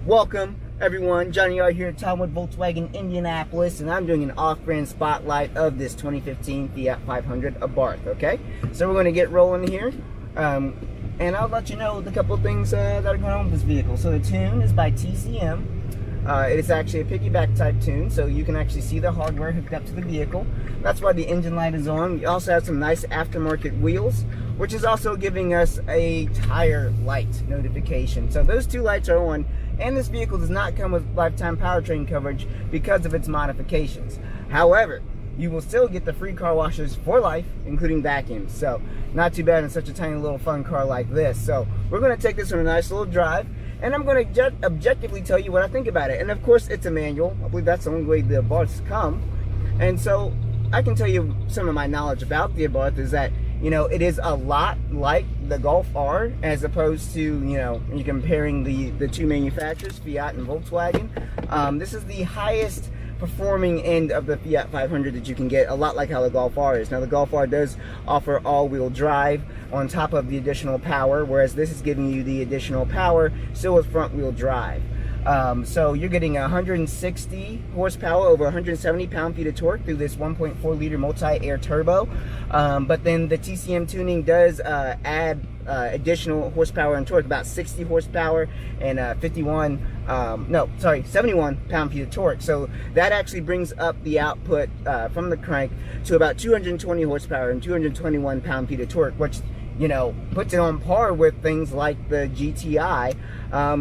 Welcome everyone, Johnny R here at Talmud Volkswagen Indianapolis, and I'm doing an off-brand spotlight of this 2015 Fiat 500 Abarth. Okay, so we're going to get rolling here, and I'll let you know the couple of things that are going on with this vehicle. So the tune is by TCM. It's actually a piggyback type tune, so you can actually see the hardware hooked up to the vehicle. That's why the engine light is on. We also have some nice aftermarket wheels, which is also giving us a tire light notification. So those two lights are on, and this vehicle does not come with lifetime powertrain coverage because of its modifications. However, you will still get the free car washes for life, including vacuums. So not too bad in such a tiny little fun car like this. So we're going to take this on a nice little drive, and I'm going to objectively tell you what I think about it. And of course, it's a manual. I believe that's the only way the Abarths come. And so I can tell you some of my knowledge about the Abarth is that, you know, it is a lot like the Golf R, as opposed to, you know, when you're comparing the two manufacturers, Fiat and Volkswagen. This is the highest performing end of the Fiat 500 that you can get, a lot like how the Golf R is. Now the Golf R does offer all-wheel drive on top of the additional power, whereas this is giving you the additional power still with front-wheel drive. So you're getting 160 horsepower over 170 pound-feet of torque through this 1.4 liter multi-air turbo. But then the TCM tuning does add additional horsepower and torque, about 60 horsepower and 71 pound-feet of torque. So that actually brings up the output from the crank to about 220 horsepower and 221 pound-feet of torque, which, you know, puts it on par with things like the GTI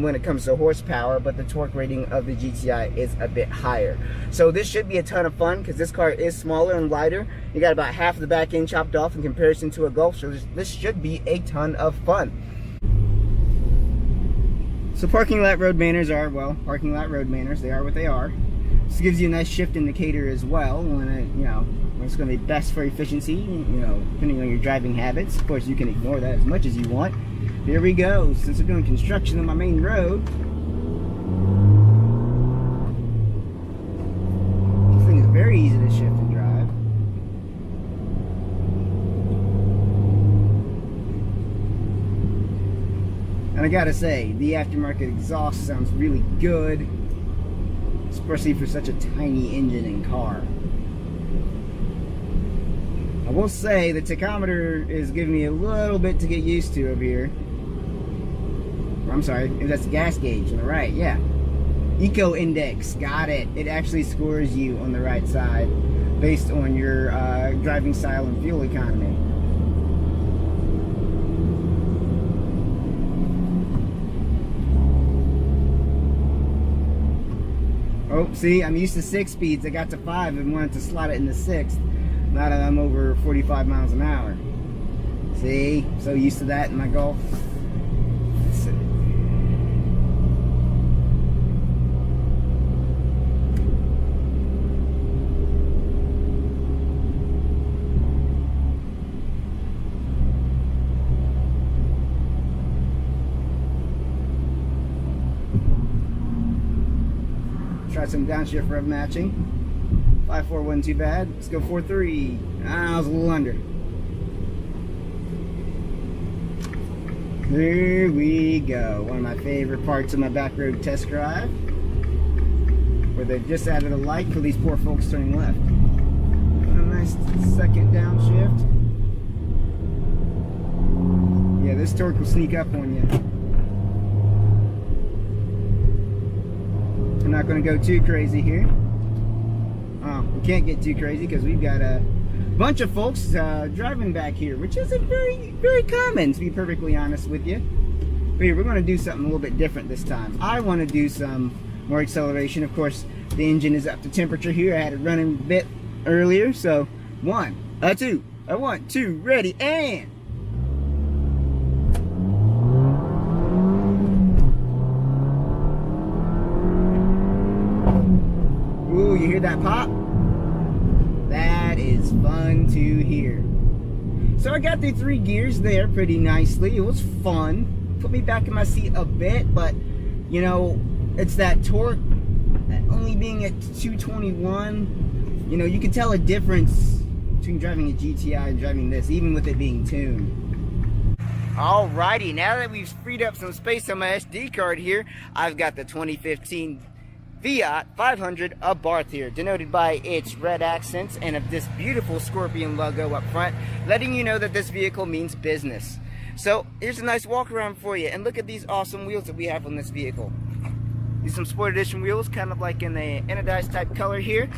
when it comes to horsepower, but the torque rating of the GTI is a bit higher. So this should be a ton of fun because this car is smaller and lighter. You got about half of the back end chopped off in comparison to a Golf, so this should be a ton of fun. So parking lot road manners are, well, parking lot road manners. They are what they are. This gives you a nice shift indicator as well when it's going to be best for efficiency, you know, depending on your driving habits. Of course, you can ignore that as much as you want. Here we go. Since we're doing construction on my main road, this thing is very easy to shift and drive. And I gotta say, the aftermarket exhaust sounds really good, especially for such a tiny engine and car. I will say the tachometer is giving me a little bit to get used to over here. I'm sorry, that's the gas gauge on the right, yeah. Eco Index, got it. It actually scores you on the right side based on your driving style and fuel economy. Oh, see, I'm used to 6 speeds. I got to 5 and wanted to slide it into 6th. Now that I'm over 45 miles an hour. See, so used to that in my Golf. Try some downshift rev matching. 5.4 wasn't too bad. Let's go 4.3. I was a little under. There we go. One of my favorite parts of my back road test drive, where they just added a light for these poor folks turning left. A nice second downshift. Yeah, this torque will sneak up on you. I'm not going to go too crazy here. We can't get too crazy because we've got a bunch of folks driving back here, which isn't very, very common, to be perfectly honest with you. But here, we're going to do something a little bit different this time. I want to do some more acceleration. Of course, the engine is up to temperature here. I had it running a bit earlier, so 1, 2, 1, 2, ready, and... Ooh, you hear that pop? That is fun to hear. So I got the 3 gears there pretty nicely. It was fun. Put me back in my seat a bit, but, you know, it's that torque only being at 221. You know, you can tell a difference between driving a GTI and driving this, even with it being tuned. Alrighty, now that we've freed up some space on my SD card here, I've got the 2015 Fiat 500 Abarth here, denoted by its red accents and of this beautiful scorpion logo up front, letting you know that this vehicle means business. So here's a nice walk around for you, and look at these awesome wheels that we have on this vehicle. These are some Sport Edition wheels, kind of like in the anodized type color here.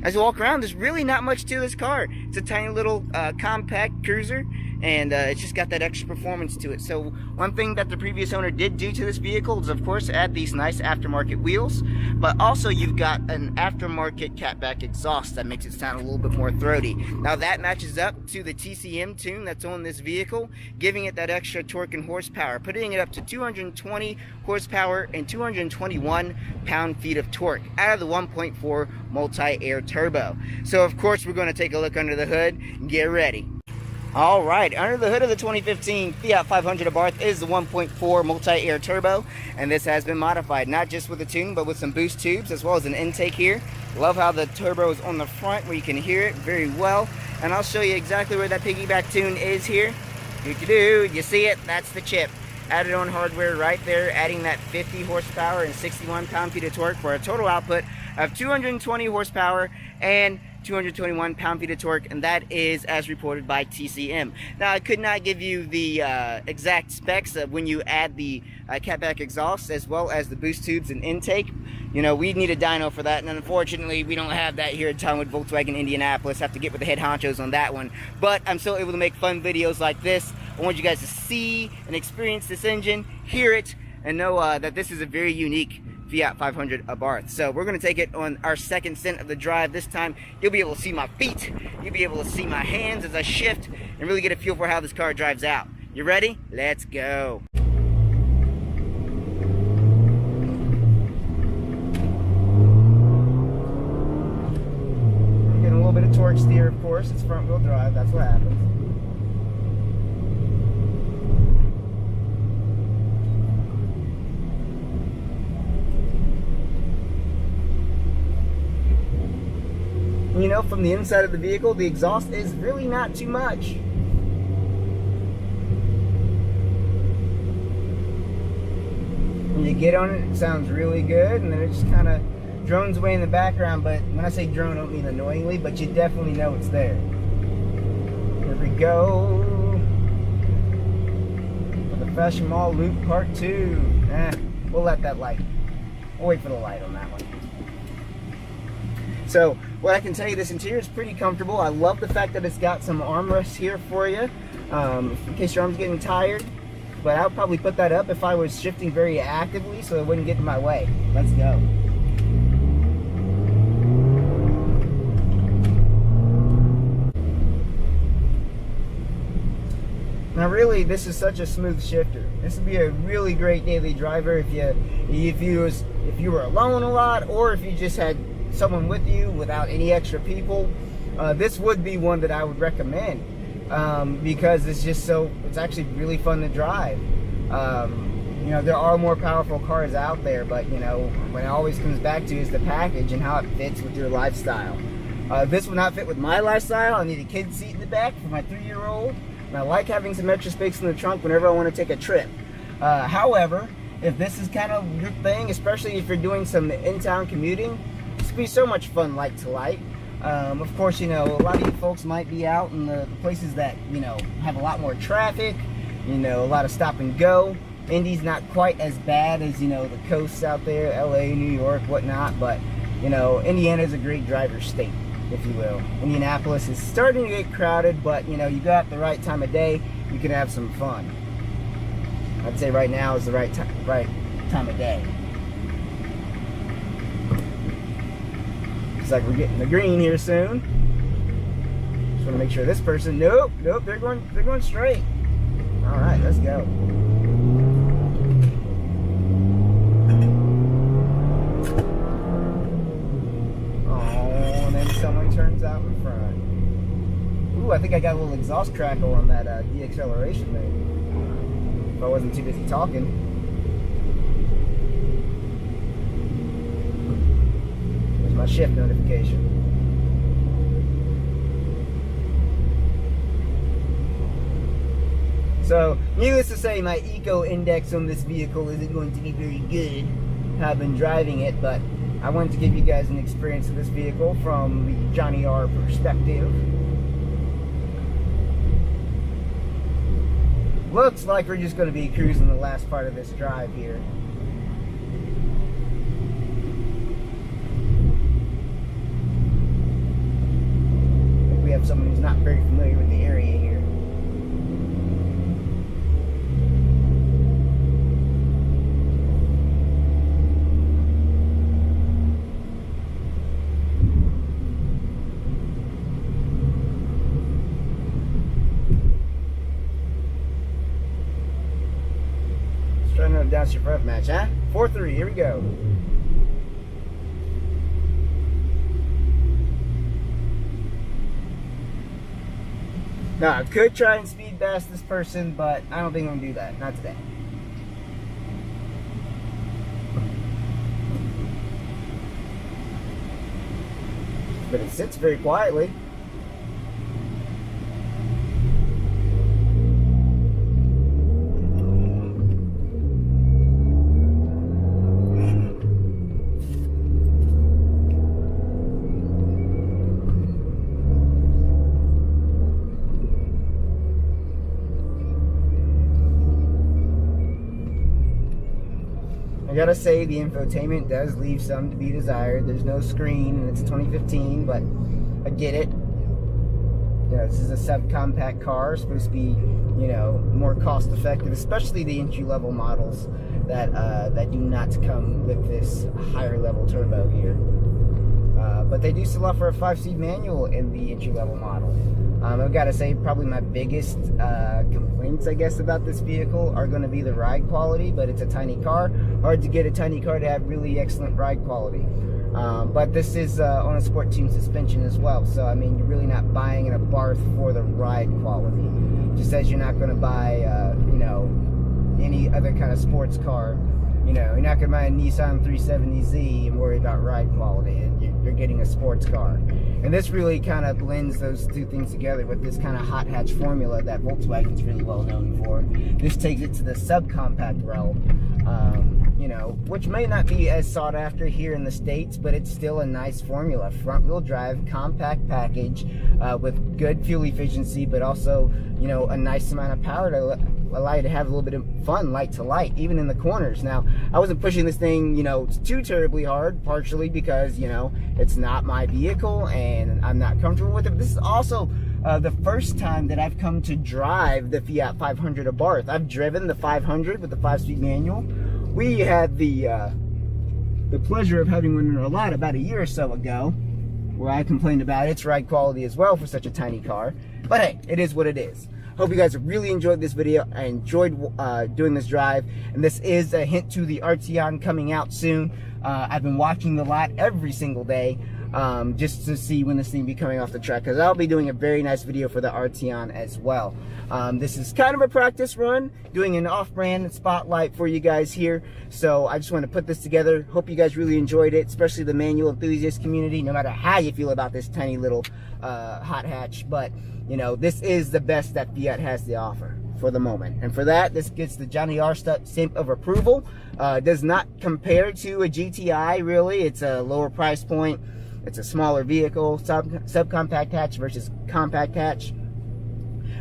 As you walk around, there's really not much to this car. It's a tiny little compact cruiser, and it's just got that extra performance to it. So one thing that the previous owner did do to this vehicle is, of course, add these nice aftermarket wheels, but also you've got an aftermarket catback exhaust that makes it sound a little bit more throaty. Now that matches up to the TCM tune that's on this vehicle, giving it that extra torque and horsepower, putting it up to 220 horsepower and 221 pound-feet of torque out of the 1.4 multi-air turbo. So of course we're going to take a look under the hood and get ready. Alright, under the hood of the 2015 Fiat 500 Abarth is the 1.4 multi-air turbo, and this has been modified, not just with a tune, but with some boost tubes, as well as an intake here. Love how the turbo is on the front, where you can hear it very well, and I'll show you exactly where that piggyback tune is here. You see it? That's the chip. Added on hardware right there, adding that 50 horsepower and 61 pound-feet of torque for a total output of 220 horsepower and 221 pound-feet of torque, and that is as reported by TCM. Now, I could not give you the exact specs of when you add the catback exhaust as well as the boost tubes and intake. You know, we need a dyno for that, and unfortunately, we don't have that here at Townwood Volkswagen Indianapolis. Have to get with the head honchos on that one. But I'm still able to make fun videos like this. I want you guys to see and experience this engine, hear it, and know that this is a very unique Fiat 500 Abarth. So we're going to take it on our second stint of the drive. This time you'll be able to see my feet, you'll be able to see my hands as I shift, and really get a feel for how this car drives out. You ready? Let's go. Getting a little bit of torque steer, of course. It's front wheel drive, that's what happens. You know, from the inside of the vehicle, the exhaust is really not too much. When you get on it, it sounds really good, and then it just kind of drones away in the background. But when I say drone, I don't mean annoyingly, but you definitely know it's there. Here we go. For the Fashion Mall Loop Part 2. We'll let that light. We'll wait for the light on that one. So, what I can tell you, this interior is pretty comfortable. I love the fact that it's got some armrests here for you, in case your arm's getting tired. But I would probably put that up if I was shifting very actively so it wouldn't get in my way. Let's go. Now really, this is such a smooth shifter. This would be a really great daily driver if you were alone a lot, or if you just had someone with you without any extra people. This would be one that I would recommend, because it's actually really fun to drive. You know, there are more powerful cars out there, but you know, what it always comes back to is the package and how it fits with your lifestyle. This would not fit with my lifestyle. I need a kid seat in the back for my 3-year-old, and I like having some extra space in the trunk whenever I want to take a trip. However, if this is kind of your thing, especially if you're doing some in-town commuting, this would be so much fun light to light. Of course, you know, a lot of you folks might be out in the places that, you know, have a lot more traffic, you know, a lot of stop and go. Indy's not quite as bad as, you know, the coasts out there, LA, New York, whatnot, but, you know, Indiana is a great driver's state, if you will. Indianapolis is starting to get crowded, but, you know, you go out the right time of day, you can have some fun. I'd say right now is the right time of day. Looks like we're getting the green here soon. Just want to make sure this person. Nope, they're going straight. All right, let's go. Oh, and then someone turns out in front. Ooh, I think I got a little exhaust crackle on that deacceleration thing. If I wasn't too busy talking. My shift notification. So, needless to say, my eco index on this vehicle isn't going to be very good. I've been driving it, but I wanted to give you guys an experience of this vehicle from the Johnny R perspective. Looks like we're just going to be cruising the last part of this drive here. I think we have someone who's not very familiar with the area here. Trying to down your front match, huh? 4-3, here we go. Now, I could try and speed past this person, but I don't think I'm gonna do that. Not today. But it sits very quietly. I gotta say, the infotainment does leave some to be desired. There's no screen, and it's 2015, but I get it. You know, this is a subcompact car, supposed to be, you know, more cost-effective, especially the entry-level models that that do not come with this higher-level turbo here. But they do still offer a 5-speed manual in the entry-level model. I've got to say, probably my biggest complaints, I guess, about this vehicle are going to be the ride quality, but it's a tiny car. Hard to get a tiny car to have really excellent ride quality. But this is on a sport tune suspension as well, so I mean, you're really not buying an Abarth for the ride quality. Just as you're not going to buy, you know, any other kind of sports car. You know, you're not going to buy a Nissan 370Z and worry about ride quality. You're getting a sports car. And this really kind of blends those two things together with this kind of hot hatch formula that Volkswagen's really well known for. This takes it to the subcompact realm, you know, which may not be as sought after here in the States, but it's still a nice formula. Front wheel drive, compact package with good fuel efficiency, but also, you know, a nice amount of power to allow you to have a little bit of fun, light to light, even in the corners. Now, I wasn't pushing this thing, you know, too terribly hard, partially because, you know, it's not my vehicle and I'm not comfortable with it. But this is also the first time that I've come to drive the Fiat 500 Abarth. I've driven the 500 with the 5-speed manual. We had the pleasure of having one in our lot about a year or so ago, where I complained about its ride quality as well for such a tiny car. But hey, it is what it is. Hope you guys really enjoyed this video. I enjoyed doing this drive, and this is a hint to the Arteon coming out soon. I've been watching the lot every single day just to see when this thing will be coming off the track, because I'll be doing a very nice video for the Arteon as well. This is kind of a practice run, doing an off-brand spotlight for you guys here. So I just want to put this together. Hope you guys really enjoyed it, especially the manual enthusiast community, no matter how you feel about this tiny little hot hatch. But you know, this is the best that Fiat has to offer for the moment. And for that, this gets the Johnny R stamp of approval. Does not compare to a GTI, really. It's a lower price point. It's a smaller vehicle, subcompact hatch versus compact hatch.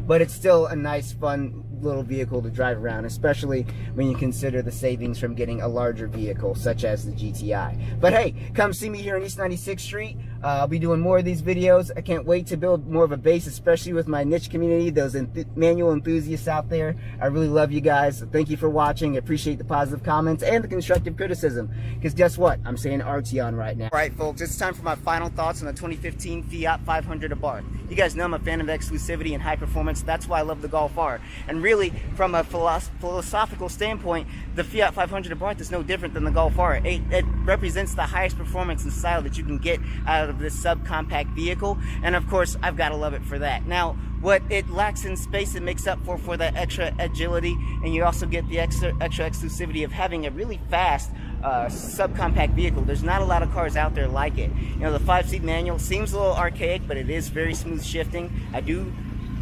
But it's still a nice, fun little vehicle to drive around, especially when you consider the savings from getting a larger vehicle such as the GTI. But hey, come see me here on East 96th Street. I'll be doing more of these videos. I can't wait to build more of a base, especially with my niche community, those manual enthusiasts out there. I really love you guys. So thank you for watching. I appreciate the positive comments and the constructive criticism, because guess what? I'm saying Arteon right now. All right, folks, it's time for my final thoughts on the 2015 Fiat 500 Abarth. You guys know I'm a fan of exclusivity and high performance. That's why I love the Golf R. And really, from a philosophical standpoint, the Fiat 500 Abarth is no different than the Golf R. It represents the highest performance and style that you can get out of this subcompact vehicle, and of course, I've got to love it for that. Now, what it lacks in space, it makes up for that extra agility, and you also get the extra exclusivity of having a really fast subcompact vehicle. There's not a lot of cars out there like it. You know, the 5-seat manual seems a little archaic, but it is very smooth shifting. I do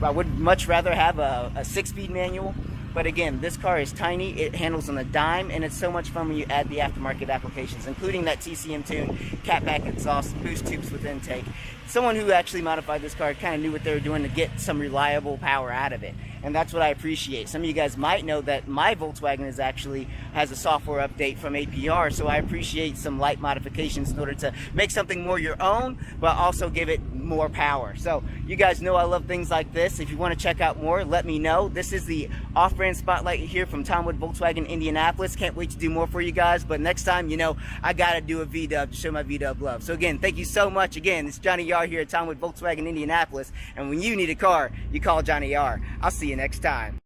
I would much rather have a 6-speed manual. But again, this car is tiny, it handles on a dime, and it's so much fun when you add the aftermarket applications, including that TCM tune, catback exhaust, boost tubes with intake. Someone who actually modified this car kind of knew what they were doing to get some reliable power out of it. And that's what I appreciate. Some of you guys might know that my Volkswagen has a software update from APR, so I appreciate some light modifications in order to make something more your own, but also give it more power. So you guys know I love things like this. If you want to check out more, let me know. This is the off-brand spotlight here from Tomwood Volkswagen Indianapolis. Can't wait to do more for you guys, but next time, you know, I gotta do a V-dub to show my V-dub love. So again, thank you so much. Again, it's Johnny Yar here at Tomwood Volkswagen Indianapolis, and when you need a car, you call Johnny Yar. I'll see you next time.